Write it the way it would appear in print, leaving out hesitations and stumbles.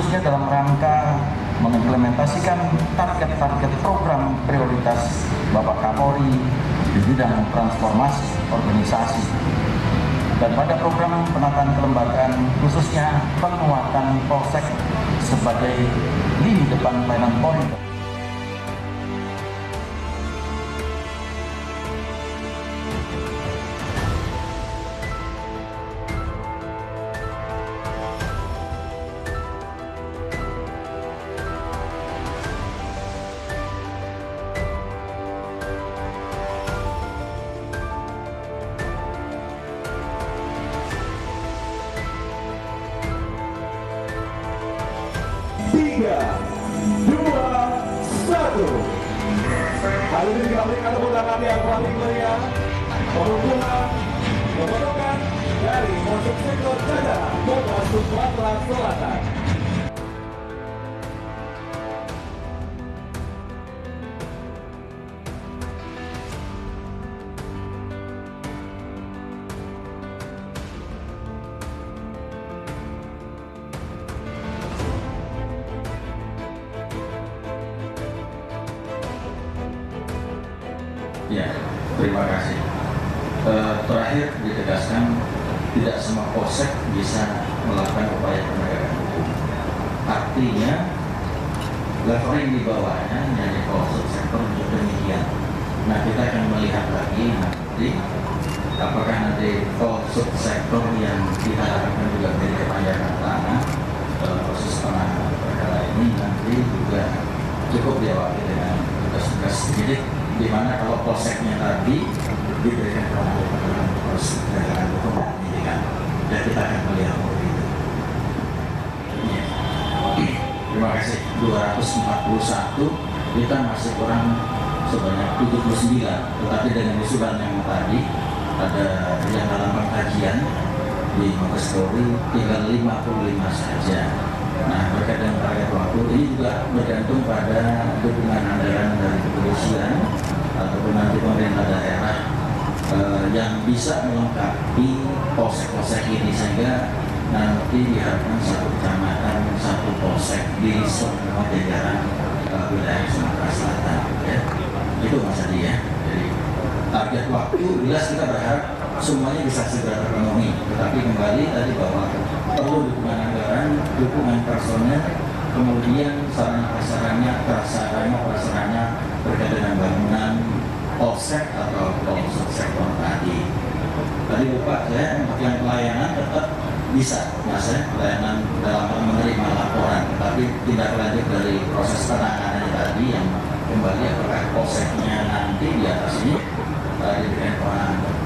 khususnya dalam rangka mengimplementasikan target-target program prioritas Bapak Kapolri di bidang transformasi organisasi. Dan pada program penataan kelembagaan khususnya penguatan Polsek sebagai lini depan pelayanan Polri. Hal ini dikabulkan tepuk tangan yang paling meriah, pengukuhan dari masuk sektor jajaran Polres Sumatera Selatan. Ya, terima kasih. Terakhir ditegaskan tidak semua polsek bisa melakukan upaya penegakan hukum. Artinya leveling di bawahnya menjadi polsek sektor juga demikian. Nah, kita akan melihat lagi nanti apakah nanti polsek sektor yang kita harapkan juga menjadi kepanjangan tangan dalam proses penanganan perkara ini nanti juga cukup diawali dengan tugas-tugas penyidik, di mana kalau polseknya tadi diberikan kewenangan proses penegakan hukum dan penyidikan, dan kita akan melihat itu. Ya. Terima kasih. 241 kita masih kurang sebanyak 79, tetapi dengan usulan yang tadi ada yang dalam pengkajian di Mabes Polri tinggal 55 saja. Nah, berkait dengan target waktu ini juga bergantung pada dukungan anggaran dari kepolisian ataupun nanti pemerintah daerah yang bisa melengkapi polsek-polsek ini, sehingga nanti diharapkan satu kecamatan, satu polsek di semua jajaran wilayah Sumatera Selatan. Ya. Itu Mas Adi ya. Jadi target waktu jelas kita berharap semuanya bisa segera terpenuhi. Tetapi kembali tadi bahwa perlu dukungan anggaran, dukungan personel, kemudian sarana-prasarana berkaitan dengan bangunan polsek atau polsek sektor tadi. Tadi Bapak saya untuk yang pelayanan tetap bisa, Mas ya, pelayanan dalam menerima laporan, tetapi tindak lanjut dari proses penanganan tadi yang kembali apakah polseknya nanti di atas ini diberikan kewenangan